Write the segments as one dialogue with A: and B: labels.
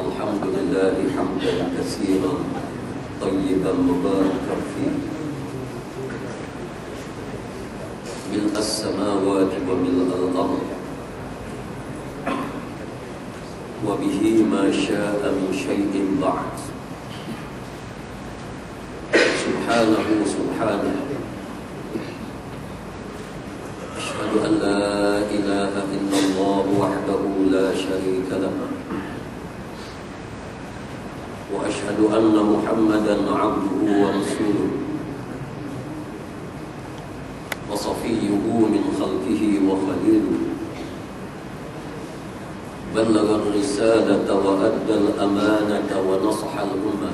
A: الحمد لله حمدا كثيرا طيبا مباركا فيه ملء السماوات وملء الأرض وبه ما شاء من شيء بعد سبحانه سبحانه أشهد أن لا إله إلا الله وحده لا شريك له وأشهد أن محمدا عبده ورسوله وصفيه من خلقه وخليله بلغ الرسالة وأدى الأمانة ونصح الأمة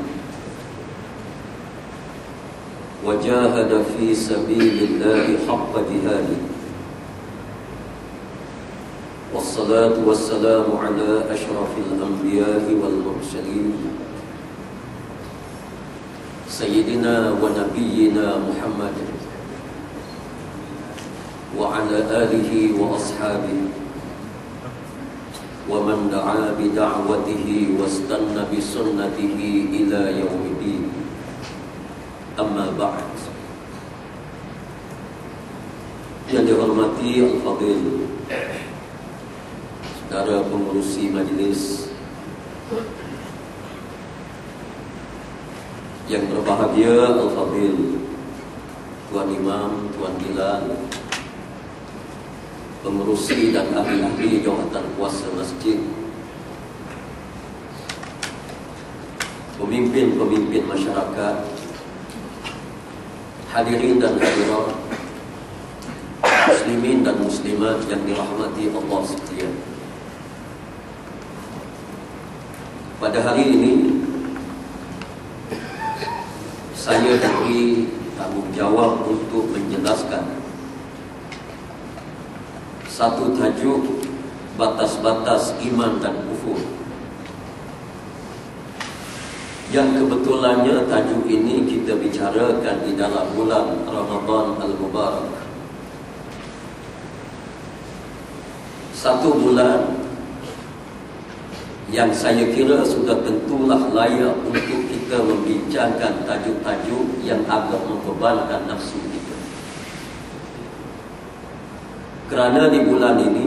A: وجاهد في سبيل الله حق جهاده والصلاة والسلام على أشرف الأنبياء والمرسلين سيدنا ونبينا محمد وعلى آله وأصحابه ومن دعا بدعوته واستنى بسنته إلى يوم الدين. Amma ba'd. Yang dihormati Al-Fadil saudara pengurusi majlis, yang berbahagia Al-Fadil Tuan Imam, Tuan Bilal, pengurusi dan ahli-ahli jawatan kuasa masjid, pemimpin-pemimpin masyarakat, hadirin dan hadirat, muslimin dan muslimat yang dirahmati Allah sekalian. Pada hari ini saya diberi tanggungjawab untuk menjelaskan satu tajuk batas-batas iman dan kufur, yang kebetulannya tajuk ini kita bicarakan di dalam bulan Ramadan Al-Mubarak. Satu bulan yang saya kira sudah tentulah layak untuk kita membincangkan tajuk-tajuk yang agak membebankan nafsu kita. Kerana di bulan ini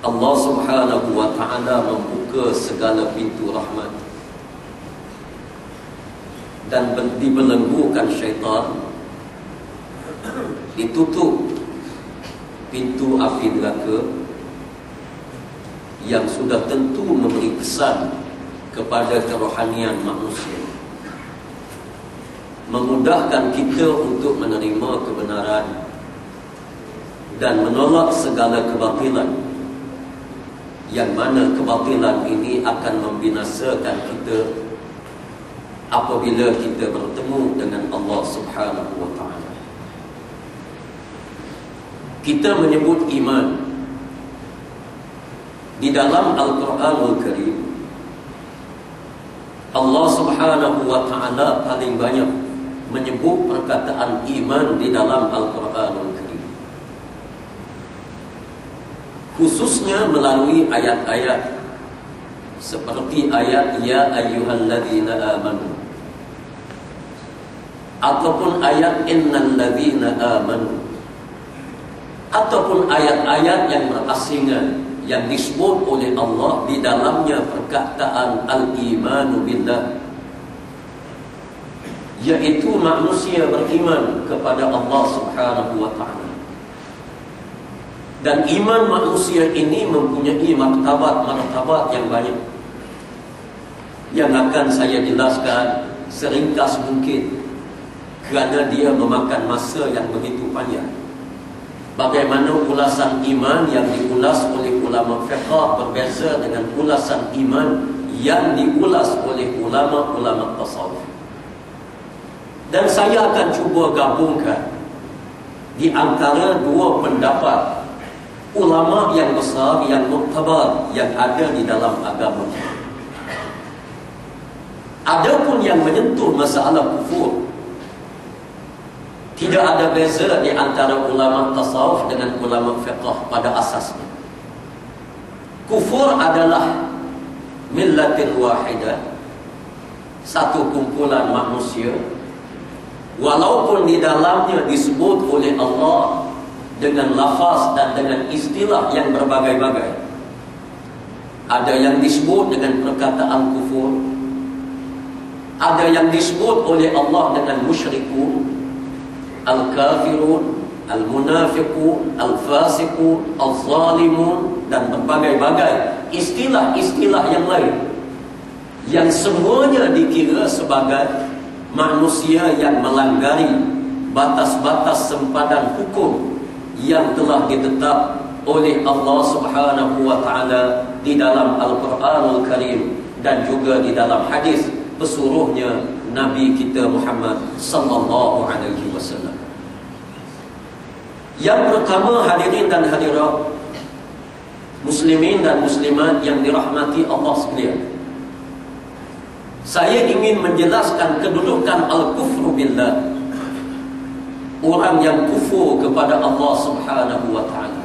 A: Allah Subhanahu wa ta'ala membuka segala pintu rahmat dan dibelenggukan syaitan, ditutup pintu api neraka yang sudah tentu memberi kesan kepada kerohanian manusia, memudahkan kita untuk menerima kebenaran dan menolak segala kebatilan, yang mana kebatilan ini akan membinasakan kita apabila kita bertemu dengan Allah Subhanahu wa ta'ala. Kita menyebut iman di dalam Al-Quranul Karim. Allah Subhanahu wa ta'ala paling banyak menyebut perkataan iman di dalam Al-Quranul Karim, khususnya melalui ayat-ayat seperti ayat Ya ayyuhalladzina amanu, ataupun ayat Innal ladzina amanu, ataupun ayat-ayat yang berasingan yang disebut oleh Allah di dalamnya perkataan al-imanu billah, yaitu manusia beriman kepada Allah Subhanahu wa ta'ala. Dan iman manusia ini mempunyai martabat yang banyak, yang akan saya jelaskan seringkas mungkin kerana dia memakan masa yang begitu panjang. Bagaimana ulasan iman yang diulas oleh ulama fiqh berbeza dengan ulasan iman yang diulas oleh ulama-ulama tasawuf. Dan saya akan cuba gabungkan di antara dua pendapat ulama yang besar, yang muktabar, yang ada di dalam agama. Adapun yang menyentuh masalah kufur, tidak ada beza di antara ulama tasawuf dengan ulama fiqh pada asasnya. Kufur adalah millatin wahidah, satu kumpulan manusia, walaupun di dalamnya disebut oleh Allah dengan lafaz dan dengan istilah yang berbagai-bagai. Ada yang disebut dengan perkataan kufur, ada yang disebut oleh Allah dengan musyrikun, al-kafirun, al-munafiqun, al-fasiqun, al-zalimun, dan berbagai-bagai istilah-istilah yang lain, yang semuanya dikira sebagai manusia yang melanggari batas-batas sempadan hukum yang telah ditetap oleh Allah Subhanahu wa taala di dalam Al-Qur'anul Karim dan juga di dalam hadis pesuruhnya Nabi kita Muhammad sallallahu alaihi wasallam. Yang pertama, hadirin dan hadirat, muslimin dan muslimat yang dirahmati Allah sekalian, saya ingin menjelaskan kedudukan al-kufru billah, orang yang kufur kepada Allah Subhanahu wa taala.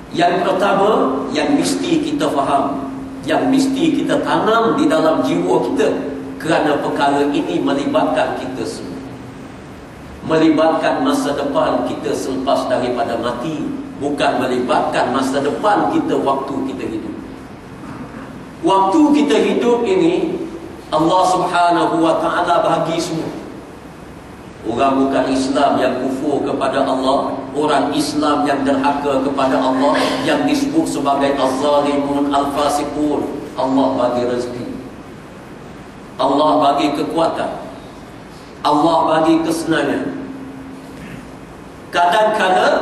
A: Yang pertama, yang mesti kita faham, yang mesti kita tanam di dalam jiwa kita, kerana perkara ini melibatkan kita semua, melibatkan masa depan kita selepas daripada mati, bukan melibatkan masa depan kita waktu kita hidup. Waktu kita hidup ini Allah Subhanahu wa taala bagi semua. Orang bukan Islam yang kufur kepada Allah, orang Islam yang derhaka kepada Allah, yang disebut sebagai az-zalimun, al-fasiqun, Allah bagi rezeki, Allah bagi kekuatan, Allah bagi kesenangan. Kadang-kadang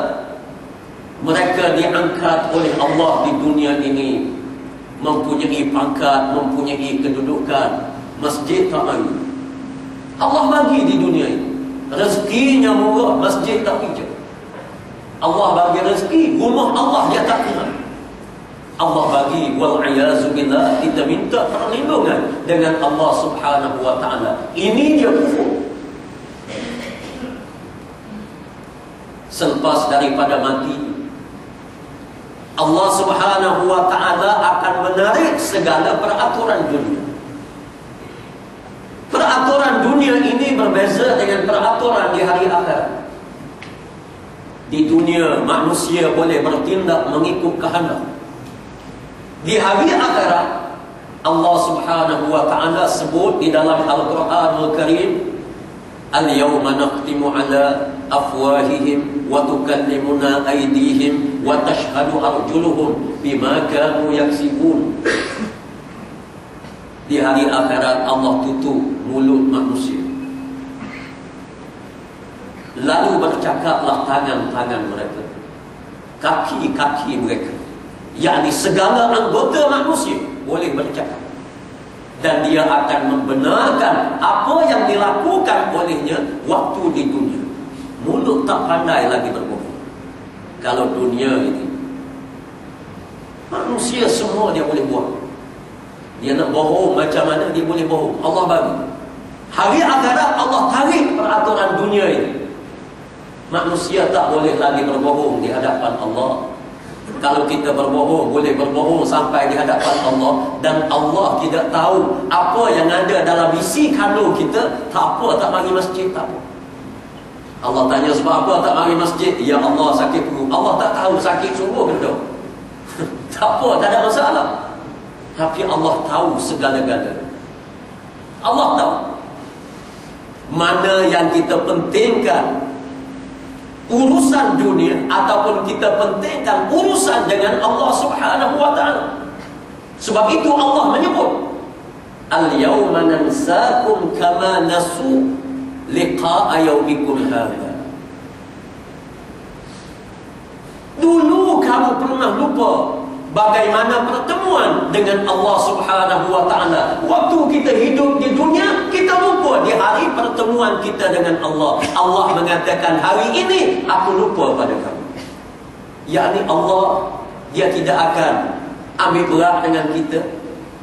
A: mereka diangkat oleh Allah di dunia ini, mempunyai pangkat, mempunyai kedudukan. Masjid tak bagi, Allah bagi di dunia ini. Rezekinya murah, masjid tak hijau. Allah bagi rezeki, rumah Allah dia tak kena. Allah bagi, wal'iyazu billah, kita minta perlindungan dengan Allah Subhanahu wa ta'ala. Ini dia kufur. Selepas daripada mati, Allah Subhanahu wa ta'ala akan menarik segala peraturan dunia. Peraturan dunia ini berbeza dengan peraturan di hari akhirat. Di dunia manusia boleh bertindak mengikut kehendak. Di hari akhirat Allah Subhanahu wa ta'ala sebut di dalam Al-Quranul Karim, al-yawma naqtimu ala afwahihim wa tukallimuna aydihim wa tashhadu arjuluhum bima kanu yaksibun. Di hari akhirat Allah tutup mulut manusia, lalu bercakaplah tangan-tangan mereka, kaki-kaki mereka, yakni segala anggota manusia boleh bercakap, dan dia akan membenarkan apa yang dilakukan olehnya waktu di dunia. Mulut tak pandai lagi berbohong. Kalau dunia ini manusia semua dia boleh buat, dia nak bohong macam mana dia boleh bohong, Allah bagi. Hari akhirat Allah tarik peraturan dunia ini. Manusia tak boleh lagi berbohong di hadapan Allah. Kalau kita berbohong, boleh berbohong sampai di hadapan Allah, dan Allah tidak tahu apa yang ada dalam isi kandung kita. Tak apa tak mari masjid, tak apa. Allah tanya sebab apa tak mari masjid? Ya Allah, sakit perut. Allah tak tahu sakit sungguh ke tak? Tak apa, tak ada masalah. Tapi Allah tahu segala-galanya. Allah tahu mana yang kita pentingkan, urusan dunia, ataupun kita pentingkan urusan dengan Allah Subhanahu wa ta'ala. Sebab itu Allah menyebut, al-yawma nansakum kama nasu liqa'a yawmikum hadha. Dulu kamu pernah lupa bagaimana pertemuan dengan Allah Subhanahu wa ta'ala. Waktu kita hidup di dunia, kita lupa di hari pertemuan kita dengan Allah. Allah mengatakan, hari ini aku lupa pada kamu. Yakni Allah, dia tidak akan ambil berat dengan kita.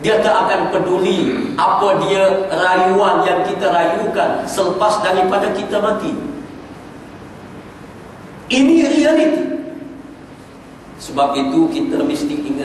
A: Dia tak akan peduli apa dia rayuan yang kita rayukan selepas daripada kita mati. Ini realiti. Sebab itu kita mesti ingat